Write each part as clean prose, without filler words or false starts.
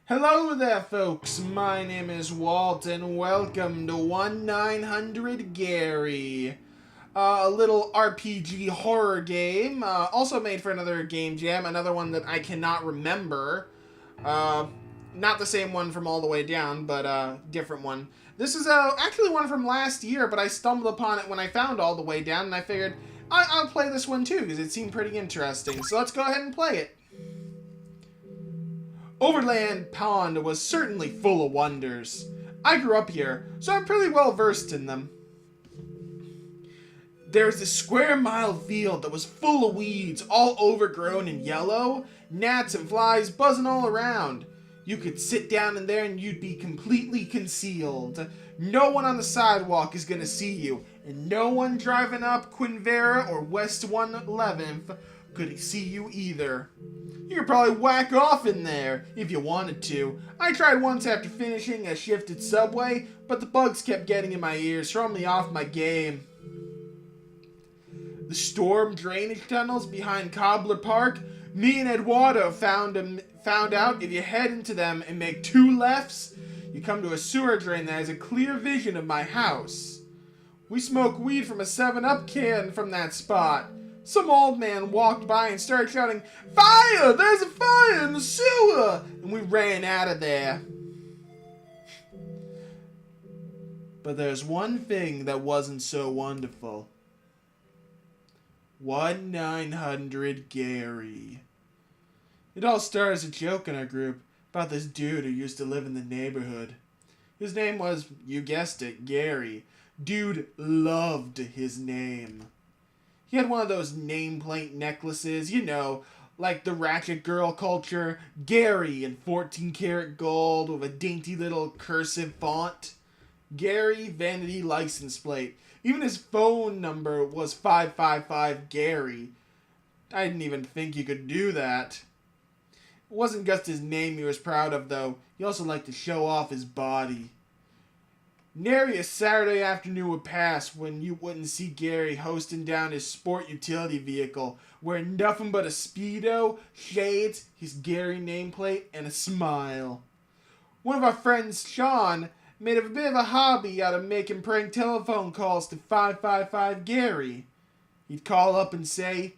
Hello there, folks. My name is Walt, and welcome to 1900 Gary. A little RPG horror game, also made for another game jam, another one that I cannot remember. Not the same one from All the Way Down, but different one. This is actually one from last year, but I stumbled upon it when I found All the Way Down, and I figured I'll play this one too, because it seemed pretty interesting. So let's go ahead and play it. Overland Pond was certainly full of wonders. I grew up here, so I'm pretty well versed in them. There was this square-mile field that was full of weeds, all overgrown and yellow, gnats and flies buzzing all around. You could sit down in there and you'd be completely concealed. No one on the sidewalk is gonna see you, and no one driving up Quinvera or West 111th could see you either. You could probably whack off in there if you wanted to. I tried once after finishing a shift at Subway, but the bugs kept getting in my ears, throwing me off my game. The storm drainage tunnels behind Cobbler Park, me and Eduardo found out if you head into them and make 2 lefts, you come to a sewer drain that has a clear vision of my house. We smoked weed from a 7-Up can from that spot. Some old man walked by and started shouting, "Fire! There's a fire in the sewer!" And we ran out of there. But there's one thing that wasn't so wonderful. 1900 Gary. It all started as a joke in our group about this dude who used to live in the neighborhood. His name was, you guessed it, Gary. Dude loved his name. He had one of those nameplate necklaces, you know, like the Ratchet Girl culture, Gary in 14 karat gold with a dainty little cursive font. Gary vanity license plate. Even his phone number was 555 Gary. I didn't even think you could do that. It wasn't just his name he was proud of, though. He also liked to show off his body. Nary a Saturday afternoon would pass when you wouldn't see Gary hosting down his sport utility vehicle, wearing nothing but a Speedo, shades, his Gary nameplate, and a smile. One of our friends, Sean, made a bit of a hobby out of making prank telephone calls to 555 Gary. He'd call up and say,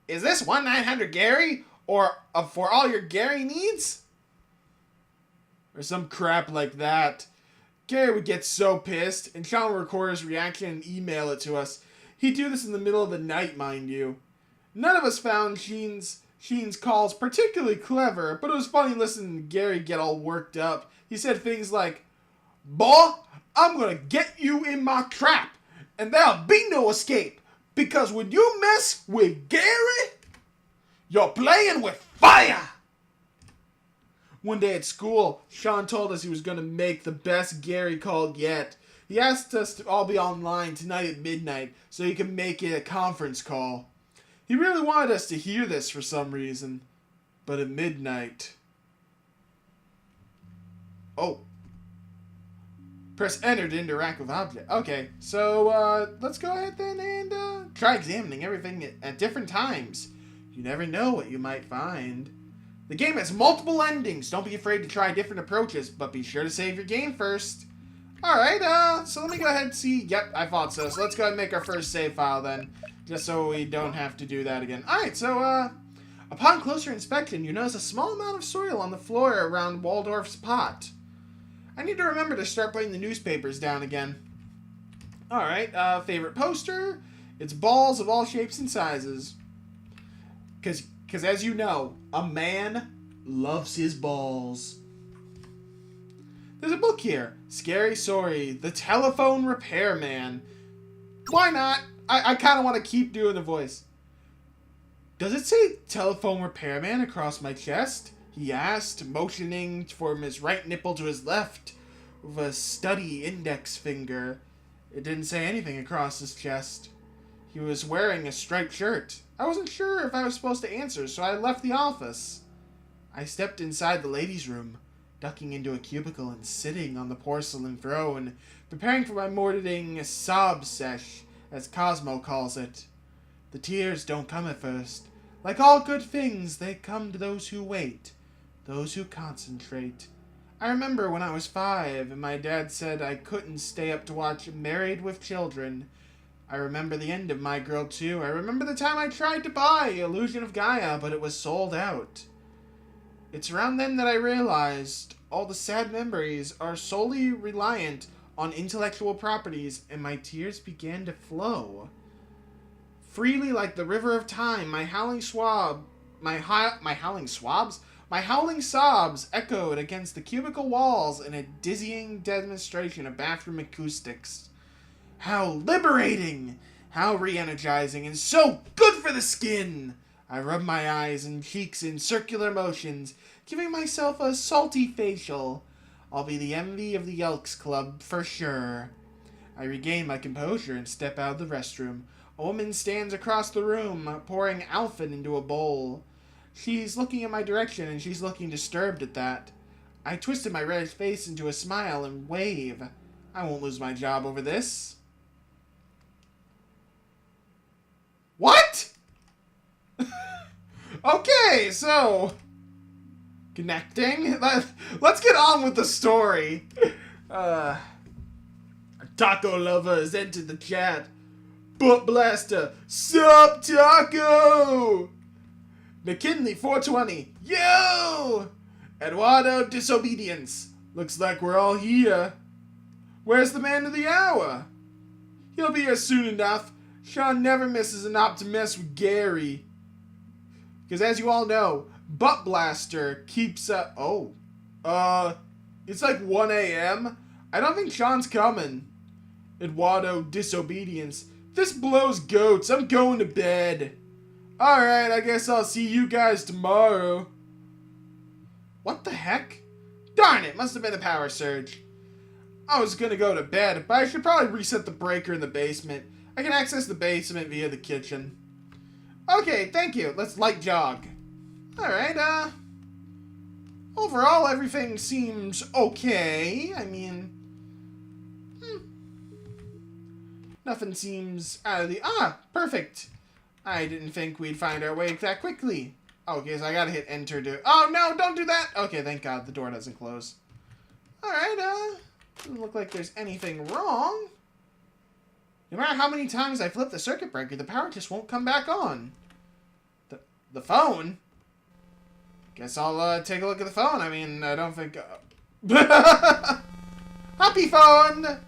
"Is this 1900 Gary? Or for all your Gary needs?" Or some crap like that. Gary would get so pissed, and Sean would record his reaction and email it to us. He'd do this in the middle of the night, mind you. None of us found Sheen's calls particularly clever, but it was funny listening to Gary get all worked up. He said things like, "Boy, I'm gonna get you in my trap, and there'll be no escape, because when you mess with Gary, you're playing with fire." One day at school, Sean told us he was going to make the best Gary call yet. He asked us to all be online tonight at midnight so he could make it a conference call. He really wanted us to hear this for some reason. But at midnight... Oh. Press enter to interact with object. Okay, so let's go ahead then and try examining everything at different times. You never know what you might find. The game has multiple endings. Don't be afraid to try different approaches, but be sure to save your game first. Alright, so let me go ahead and see. Yep, I thought so. So let's go ahead and make our first save file then, just so we don't have to do that again. Alright, so, upon closer inspection, you notice a small amount of soil on the floor around Waldorf's pot. I need to remember to start putting the newspapers down again. Alright, favorite poster. It's balls of all shapes and sizes. Because as you know, a man loves his balls. There's a book here. Scary Story, The Telephone Repairman. Why not? I kind of want to keep doing the voice. "Does it say Telephone Repairman across my chest?" he asked, motioning from his right nipple to his left with a steady index finger. It didn't say anything across his chest. He was wearing a striped shirt. I wasn't sure if I was supposed to answer, so I left the office. I stepped inside the ladies' room, ducking into a cubicle and sitting on the porcelain throne, preparing for my morning sob sesh, as Cosmo calls it. The tears don't come at first. Like all good things, they come to those who wait. those who concentrate. I remember when I was 5 and my dad said I couldn't stay up to watch Married with Children. I remember the end of My Girl 2. I remember the time I tried to buy Illusion of Gaia, but it was sold out. It's around then that I realized all the sad memories are solely reliant on intellectual properties, and my tears began to flow. Freely like the river of time, my howling sobs echoed against the cubicle walls in a dizzying demonstration of bathroom acoustics. How liberating! How re-energizing and so good for the skin! I rubbed my eyes and cheeks in circular motions, giving myself a salty facial. I'll be the envy of the Elks Club for sure. I regain my composure and step out of the restroom. A woman stands across the room, pouring alpha into a bowl. She's looking in my direction, and she's looking disturbed at that. I twisted my reddish face into a smile and wave. I won't lose my job over this. What? Okay, so... connecting? Let's get on with the story. Taco lover has entered the chat. Butt blaster, sup taco? McKinley 420, yo! Eduardo Disobedience. Looks like we're all here. Where's the man of the hour? He'll be here soon enough. Sean never misses an op to mess with Gary. Because as you all know, Butt Blaster keeps it's like 1 a.m. I don't think Sean's coming. Eduardo Disobedience. This blows goats. I'm going to bed. Alright, I guess I'll see you guys tomorrow. What the heck? Darn it, must have been a power surge. I was gonna go to bed, but I should probably reset the breaker in the basement. I can access the basement via the kitchen. Okay, thank you. Let's light jog. Alright, overall, everything seems okay. I mean... nothing seems out of the... perfect. I didn't think we'd find our way that quickly. Okay, so I gotta hit enter to... oh, no, don't do that! Okay, thank God, the door doesn't close. Alright, doesn't look like there's anything wrong. No matter how many times I flip the circuit breaker, the power just won't come back on. The phone? Guess I'll take a look at the phone. I mean, I don't think... Happy phone!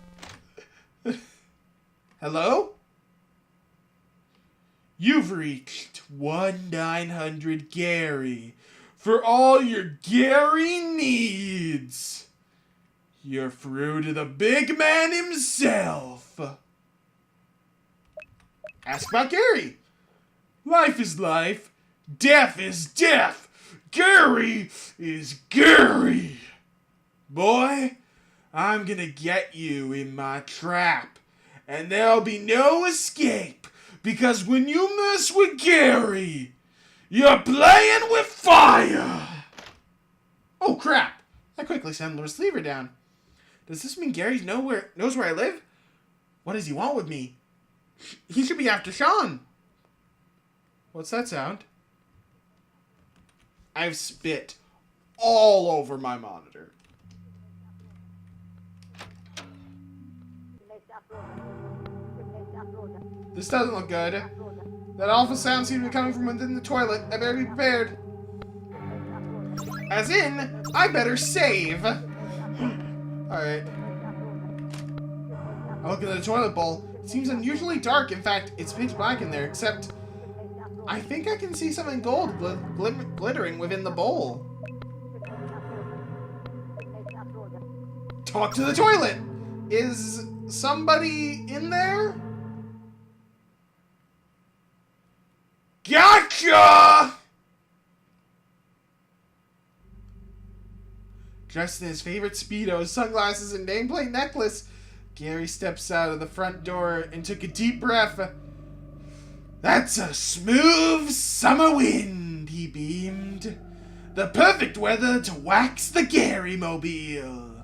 Hello? You've reached 1-900 Gary for all your Gary needs. You're through to the big man himself. Ask about Gary. Life is life. Death is death. Gary is Gary. Boy, I'm gonna get you in my trap. And there'll be no escape. Because when you mess with Gary, you're playing with fire. Oh crap. I quickly sent the receiver down. Does this mean Gary knows where I live? What does he want with me? He should be after Sean. What's that sound? I've spit all over my monitor. This doesn't look good. That awful sound seems to be coming from within the toilet. I better be prepared. As in, I better save. Alright. I look at the toilet bowl. It seems unusually dark. In fact, it's pitch black in there, except I think I can see something gold glittering within the bowl. Talk to the toilet! Is somebody in there? Gotcha! Dressed in his favorite Speedos, sunglasses, and nameplate necklace, Gary steps out of the front door and took a deep breath. That's a smooth summer wind, he beamed. The perfect weather to wax the Gary-mobile.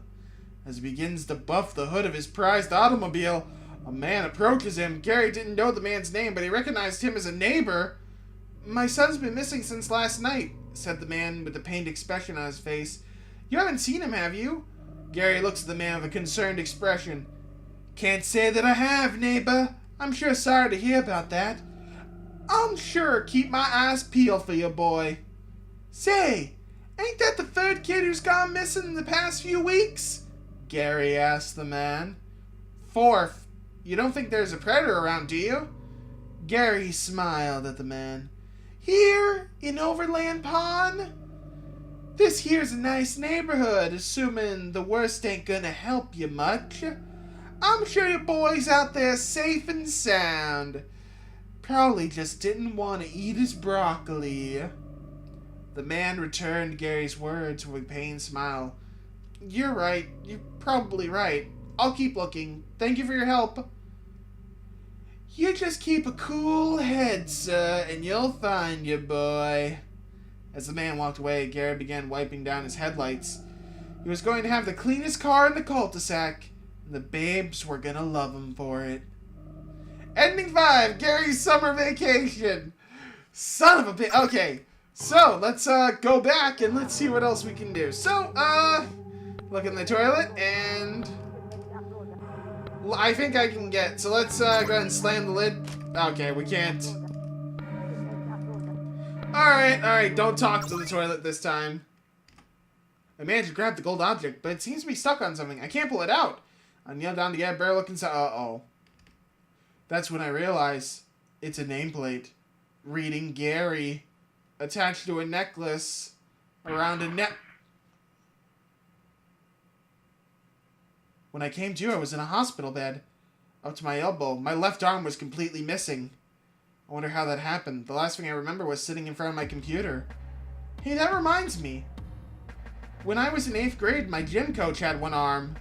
As he begins to buff the hood of his prized automobile, a man approaches him. Gary didn't know the man's name, but he recognized him as a neighbor. My son's been missing since last night. said the man with the pained expression on his face. You haven't seen him, have you? Gary looks at the man with a concerned expression. Can't say that I have, neighbor. I'm sure sorry to hear about that. I'm sure keep my eyes peeled for you, boy. Say, ain't that the third kid who's gone missing in the past few weeks? Gary asked the man. Fourth. You don't think there's a predator around, do you? Gary smiled at the man. Here, in Overland Pond? This here's a nice neighborhood, assuming the worst ain't gonna help you much. I'm sure your boy's out there safe and sound. Probably just didn't want to eat his broccoli. The man returned Gary's words with a pained smile. You're right. You're probably right. I'll keep looking. Thank you for your help. You just keep a cool head, sir, and you'll find your boy. As the man walked away, Gary began wiping down his headlights. He was going to have the cleanest car in the cul-de-sac, and the babes were gonna love him for it. Ending 5, Gary's summer vacation. Son of a bitch. Okay, so let's go back and let's see what else we can do. So, look in the toilet, and I think I can get, so let's go ahead and slam the lid. Okay, we can't. Alright, don't talk to the toilet this time. I managed to grab the gold object, but it seems to be stuck on something. I can't pull it out. I kneel down to get a better look inside. Uh-oh. That's when I realize it's a nameplate. Reading Gary. Attached to a necklace. Around a neck. When I came to, I was in a hospital bed. Up to my elbow. My left arm was completely missing. I wonder how that happened. The last thing I remember was sitting in front of my computer. Hey, that reminds me. When I was in 8th grade, my gym coach had one arm.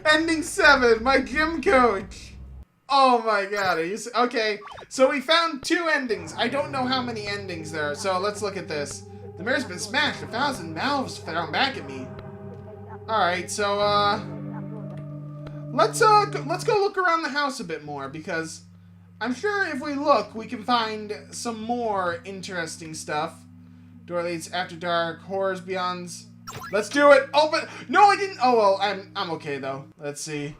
Ending 7, my gym coach. Oh my god. Okay, so we found 2 endings. I don't know how many endings there are, so let's look at this. The mirror's been smashed. 1,000 valves thrown back at me. Alright, so, let's go look around the house a bit more, because I'm sure if we look, we can find some more interesting stuff. Door leads after dark, horrors beyonds. Let's do it! Open! No, I didn't! Oh, well, I'm okay, though. Let's see.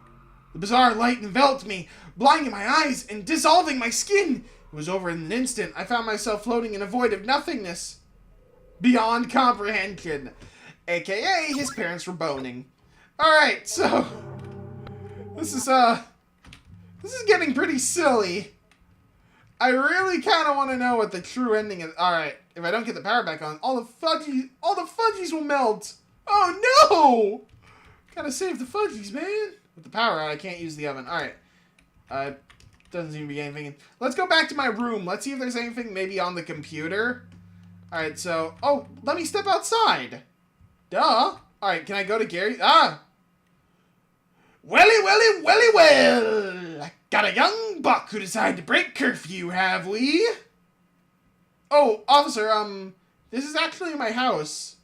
The bizarre light enveloped me, blinding my eyes and dissolving my skin. It was over in an instant. I found myself floating in a void of nothingness. Beyond comprehension. AKA, his parents were boning. Alright, so... This is getting pretty silly. I really kind of want to know what the true ending is. Alright, if I don't get the power back on, all the fudgies will melt. Oh no! Gotta save the fudgies, man. With the power out, I can't use the oven. Alright. Doesn't seem to be anything. Let's go back to my room. Let's see if there's anything maybe on the computer. Alright, so... Oh, let me step outside. Duh. Alright, can I go to Gary? Ah! Welly, well. Got a young buck who decided to break curfew, have we? Oh, officer, this is actually my house.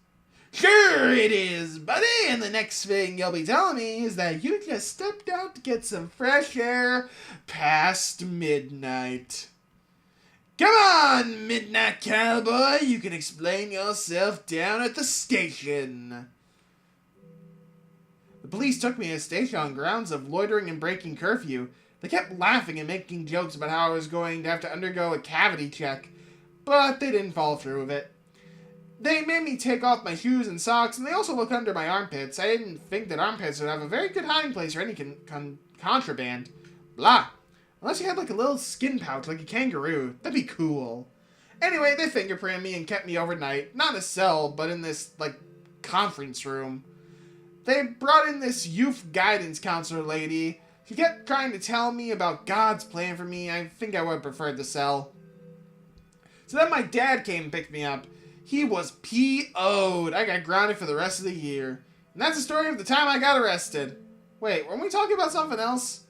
Sure it is, buddy, and the next thing you'll be telling me is that you just stepped out to get some fresh air past midnight. Come on, Midnight Cowboy, you can explain yourself down at the station. The police took me to the station on grounds of loitering and breaking curfew. They kept laughing and making jokes about how I was going to have to undergo a cavity check, but they didn't follow through with it. They made me take off my shoes and socks, and they also looked under my armpits. I didn't think that armpits would have a very good hiding place for any contraband. Blah. Unless you had like a little skin pouch like a kangaroo. That'd be cool. Anyway, they fingerprinted me and kept me overnight. Not in a cell, but in this, like, conference room. They brought in this youth guidance counselor lady. She kept trying to tell me about God's plan for me. I think I would have preferred the cell. So then my dad came and picked me up. He was P.O.'d. I got grounded for the rest of the year. And that's the story of the time I got arrested. Wait, weren't we talking about something else?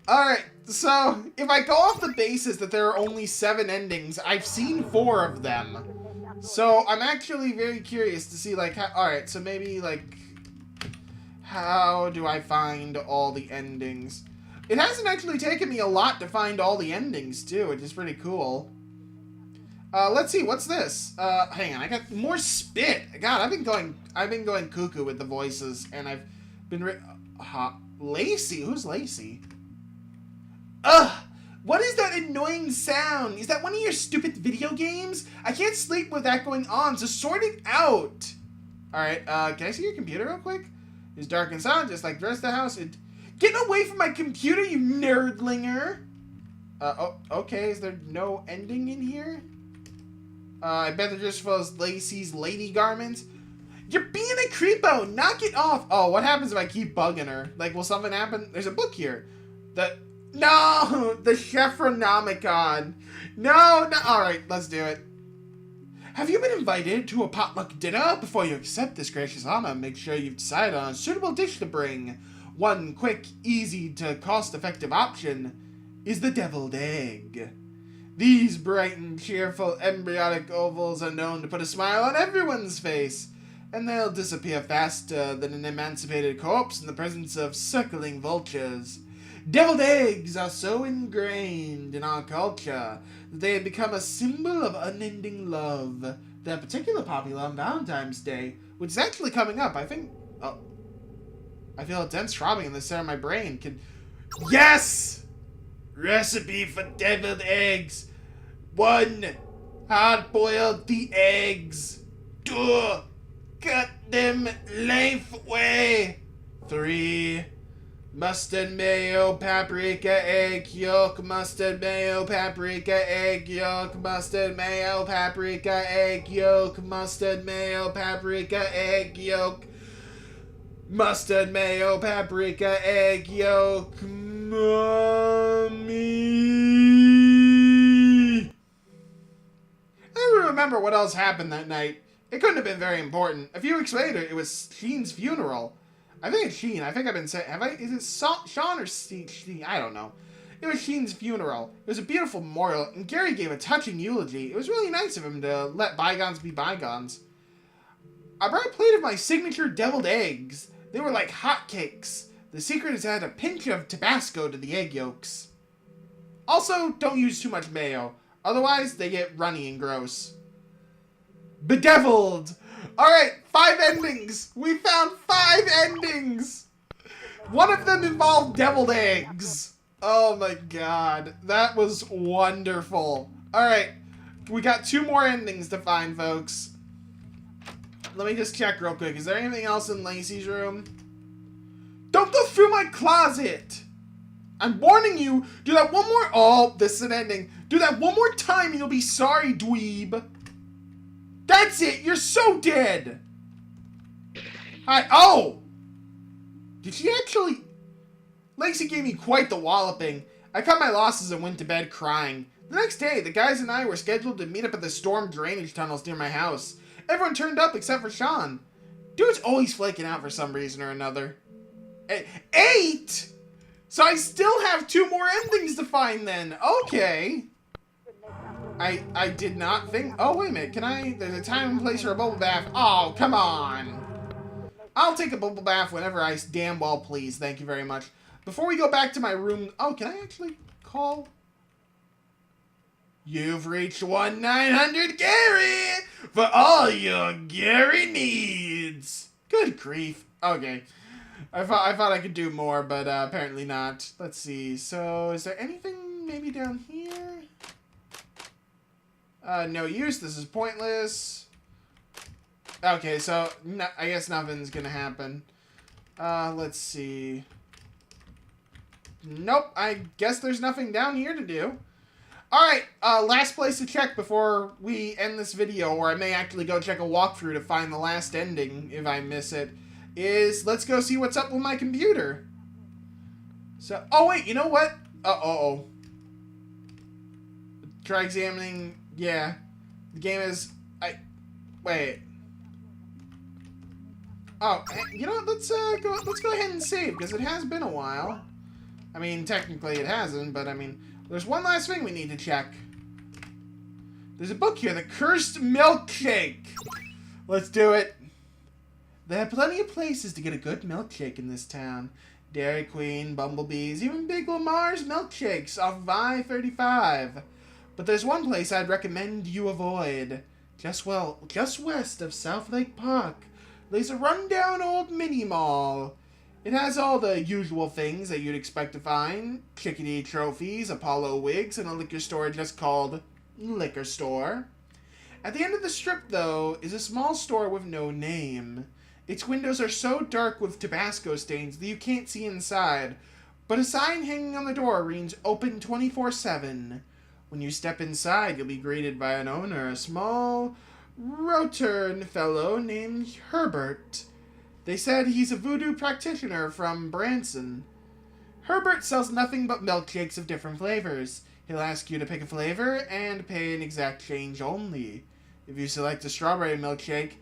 Alright, so if I go off the basis that there are only 7 endings, I've seen 4 of them. So I'm actually very curious to see, like, how, alright, so maybe, like, how do I find all the endings? It hasn't actually taken me a lot to find all the endings, too, which is pretty cool. Let's see, what's this? Hang on, I got more spit. God, I've been going cuckoo with the voices, and I've been Lacey? Who's Lacey? Ugh! What is that annoying sound? Is that one of your stupid video games? I can't sleep with that going on, so sort it out! Alright, can I see your computer real quick? It's dark and silent, just like the rest of the house. Get away from my computer, you nerdlinger! Okay, is there no ending in here? I bet they're just for Lacey's lady garments. You're being a creepo! Knock it off! Oh, what happens if I keep bugging her? Like, will something happen? There's a book here. No! The Chefronomicon! No! Alright, let's do it. Have you been invited to a potluck dinner? Before you accept this gracious honor, make sure you've decided on a suitable dish to bring. One quick, easy to cost-effective option is the deviled egg. These bright and cheerful embryonic ovals are known to put a smile on everyone's face, and they'll disappear faster than an emancipated corpse in the presence of circling vultures. Deviled eggs are so ingrained in our culture that they have become a symbol of unending love. They're particularly popular on Valentine's Day, which is actually coming up. I think... Oh. I feel a dense throbbing in the center of my brain. Yes! Recipe for deviled eggs. 1. Hard-boiled the eggs. 2. Cut them lengthway. 3. Mustard, mayo, paprika, egg yolk. Mustard, mayo, paprika, egg yolk. Mustard, mayo, paprika, egg yolk. Mustard, mayo, paprika, egg yolk. Mustard, mayo, paprika, egg yolk. Mommy. I don't remember what else happened that night. It couldn't have been very important. A few weeks later, it was Sheen's funeral. I think it's Sheen. I think I've been saying... Is it Sean or Sheen? I don't know. It was Sheen's funeral. It was a beautiful memorial, and Gary gave a touching eulogy. It was really nice of him to let bygones be bygones. I brought a plate of my signature deviled eggs. They were like hotcakes. The secret is to add a pinch of Tabasco to the egg yolks. Also, don't use too much mayo. Otherwise, they get runny and gross. Bedeviled! Alright, 5 endings! We found 5 endings! One of them involved deviled eggs. Oh my god. That was wonderful. Alright, we got 2 more endings to find, folks. Let me just check real quick. Is there anything else in Lacey's room? Don't go through my closet! I'm warning you, do that one more... Oh, this is an ending. Do that one more time and you'll be sorry, dweeb. That's it! You're so dead! Hi. Oh! Did she actually... Lacey gave me quite the walloping. I cut my losses and went to bed crying. The next day, the guys and I were scheduled to meet up at the storm drainage tunnels near my house. Everyone turned up except for Sean. Dude's always flaking out for some reason or another. 8?! So I still have 2 more endings to find then. Okay. I did not think... Oh, wait a minute. Can I... There's a time and place for a bubble bath. Oh, come on. I'll take a bubble bath whenever I damn well please. Thank you very much. Before we go back to my room... Oh, can I actually call... You've reached 1-900-GARY for all your Gary needs. Good grief. Okay. I thought I could do more, but apparently not. Let's see. So, is there anything maybe down here? No use. This is pointless. Okay, so no, I guess nothing's gonna happen. Let's see. Nope. I guess there's nothing down here to do. Alright, last place to check before we end this video, or I may actually go check a walkthrough to find the last ending if I miss it, is let's go see what's up with my computer. So, oh wait, you know what? Uh-oh. Try examining, yeah. The game is, wait. Oh, you know what, let's go ahead and save, because it has been a while. I mean, technically it hasn't, but I mean, there's one last thing we need to check. There's a book here, The Cursed Milkshake. Let's do it. There are plenty of places to get a good milkshake in this town. Dairy Queen, Bumblebees, even Big Lamar's milkshakes off of I-35. But there's one place I'd recommend you avoid. Just west of South Lake Park, there's a rundown old mini-mall. It has all the usual things that you'd expect to find. Chickadee trophies, Apollo wigs, and a liquor store just called Liquor Store. At the end of the strip, though, is a small store with no name. Its windows are so dark with Tabasco stains that you can't see inside, but a sign hanging on the door reads open 24/7. When you step inside, you'll be greeted by an owner, a small, rotund fellow named Herbert. They said he's a voodoo practitioner from Branson. Herbert sells nothing but milkshakes of different flavors. He'll ask you to pick a flavor and pay an exact change only. If you select a strawberry milkshake,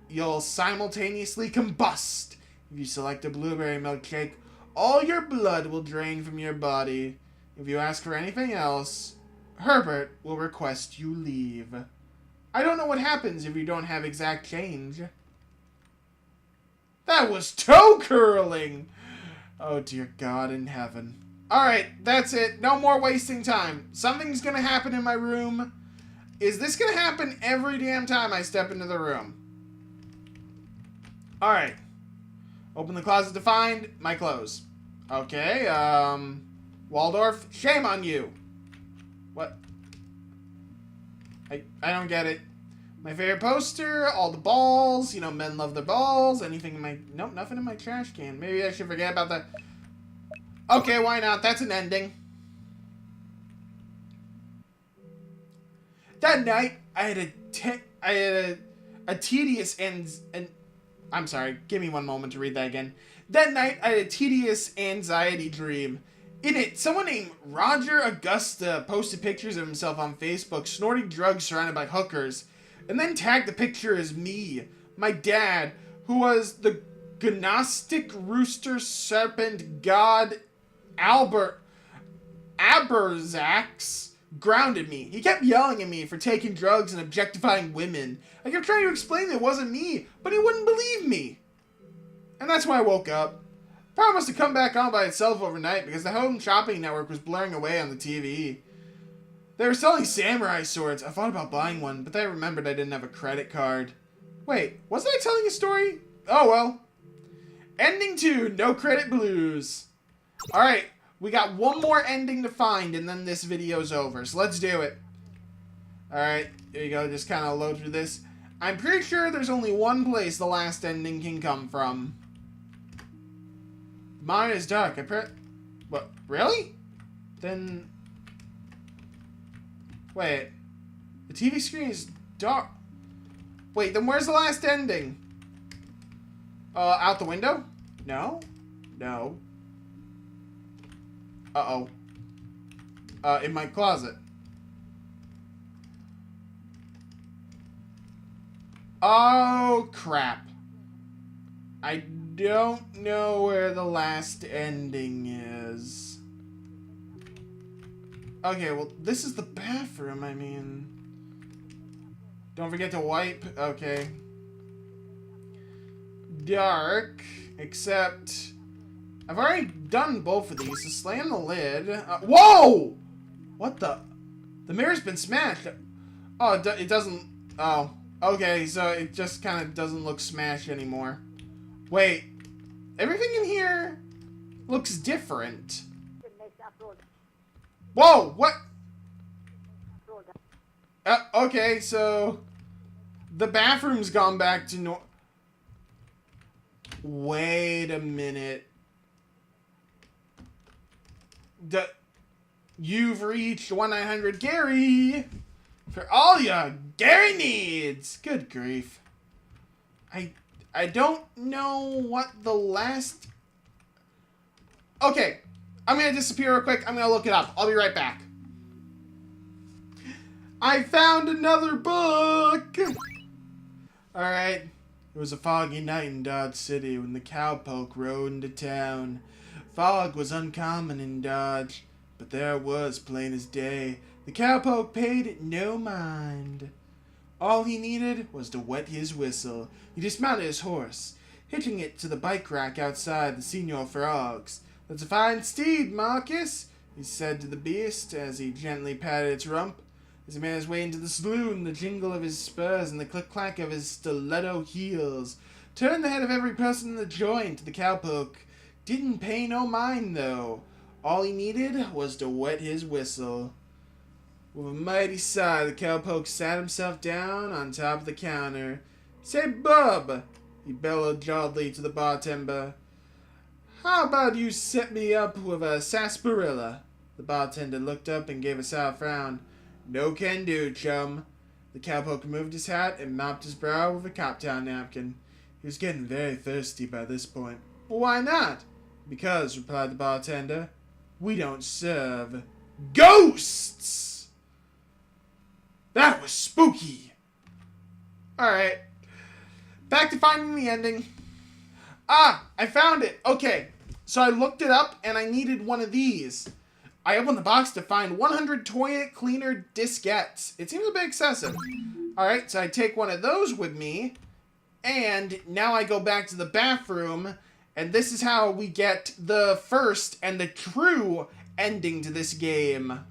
you'll simultaneously combust. If you select a blueberry milkshake, all your blood will drain from your body. If you ask for anything else, Herbert will request you leave. I don't know what happens if you don't have exact change. That was toe curling! Oh dear God in heaven. Alright, that's it. No more wasting time. Something's gonna happen in my room. Is this gonna happen every damn time I step into the room? Alright. Open the closet to find my clothes. Okay, Waldorf, shame on you. What? I don't get it. My favorite poster, all the balls, you know, men love their balls, anything in my... Nope, nothing in my trash can. Maybe I should forget about that. Okay, why not? That's an ending. That night, I had a tedious and I'm sorry, give me one moment to read that again. That night, I had a tedious anxiety dream. In it, someone named Roger Augusta posted pictures of himself on Facebook snorting drugs surrounded by hookers, and then tagged the picture as me, my dad, who was the Gnostic rooster serpent god Aberzax, grounded me. He kept yelling at me for taking drugs and objectifying women. I kept trying to explain that it wasn't me, but he wouldn't believe me. And that's when I woke up. Power must have come back on by itself overnight because the Home Shopping Network was blaring away on the TV. They were selling samurai swords. I thought about buying one, but then I remembered I didn't have a credit card. Wait, wasn't I telling a story? Oh well. Ending 2, No Credit Blues. Alright, we got one more ending to find and then this video's over, so let's do it. Alright, here you go, just kind of load through this. I'm pretty sure there's only one place the last ending can come from. Mine is dark. What? Really? Then... Wait. The TV screen is dark. Wait, then where's the last ending? Out the window? No? No. Uh-oh. In my closet. Oh, crap. I don't know where the last ending is. Okay, well, this is the bathroom, I mean. Don't forget to wipe. Okay. Dark, except... I've already done both of these, so slam the lid. Whoa! What the... The mirror's been smashed. Oh, it doesn't... Oh, okay, so it just kind of doesn't look smashed anymore. Wait, everything in here looks different. Whoa, what? Okay, so the bathroom's gone back to Wait a minute. You've reached 1-900-GARY for all your Gary needs. Good grief. I don't know what the last... Okay, I'm gonna disappear real quick. I'm gonna look it up. I'll be right back. I found another book! Alright. It was a foggy night in Dodge City when the cowpoke rode into town. Fog was uncommon in Dodge, but there it was, plain as day. The cowpoke paid it no mind. All he needed was to wet his whistle. He dismounted his horse, hitching it to the bike rack outside the Senior Frog's. "That's a fine steed, Marcus," he said to the beast as he gently patted its rump. As he made his way into the saloon, the jingle of his spurs and the click-clack of his stiletto heels turned the head of every person in the joint. The cowpoke didn't pay no mind, though. All he needed was to wet his whistle. With a mighty sigh, the cowpoke sat himself down on top of the counter. "Say, bub," he bellowed jauntily to the bartender, "how about you set me up with a sarsaparilla?" The bartender looked up and gave a sour frown. "No can do, chum." The cowpoke moved his hat and mopped his brow with a cop-town napkin. He was getting very thirsty by this point. "Why not?" "Because," replied the bartender, "we don't serve ghosts." That was spooky. Alright. Back to finding the ending. Ah, I found it. Okay. So I looked it up and I needed one of these. I opened the box to find 100 toilet cleaner diskettes. It seems a bit excessive. Alright, so I take one of those with me. And now I go back to the bathroom. And this is how we get the first and the true ending to this game.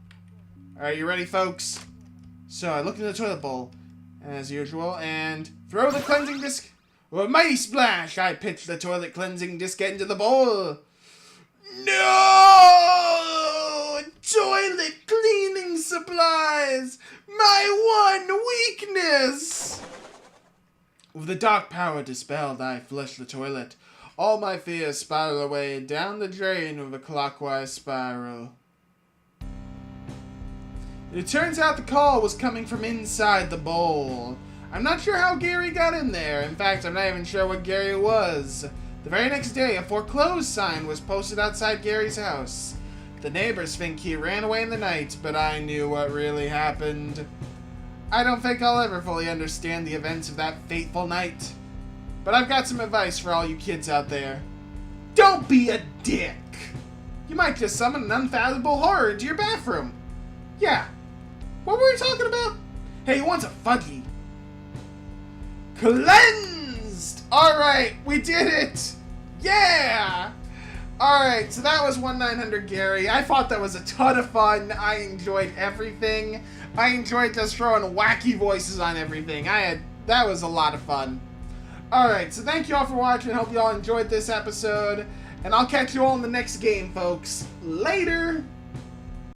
Alright, you ready, folks? So I look in the toilet bowl, as usual, and throw the cleansing disc. With a mighty splash, I pitch the toilet cleansing diskette into the bowl. No! Toilet cleaning supplies! My one weakness! With the dark power dispelled, I flush the toilet. All my fears spiral away down the drain with a clockwise spiral. It turns out the call was coming from inside the bowl. I'm not sure how Gary got in there. In fact, I'm not even sure what Gary was. The very next day, a foreclosed sign was posted outside Gary's house. The neighbors think he ran away in the night, but I knew what really happened. I don't think I'll ever fully understand the events of that fateful night. But I've got some advice for all you kids out there. Don't be a dick! You might just summon an unfathomable horror into your bathroom. Yeah. What were we talking about? Hey, who wants a fudgy? Cleansed! Alright, we did it! Yeah! Alright, so that was 1-900 Gary. I thought that was a ton of fun. I enjoyed everything. I enjoyed just throwing wacky voices on everything. That was a lot of fun. Alright, so thank you all for watching. Hope you all enjoyed this episode. And I'll catch you all in the next game, folks. Later!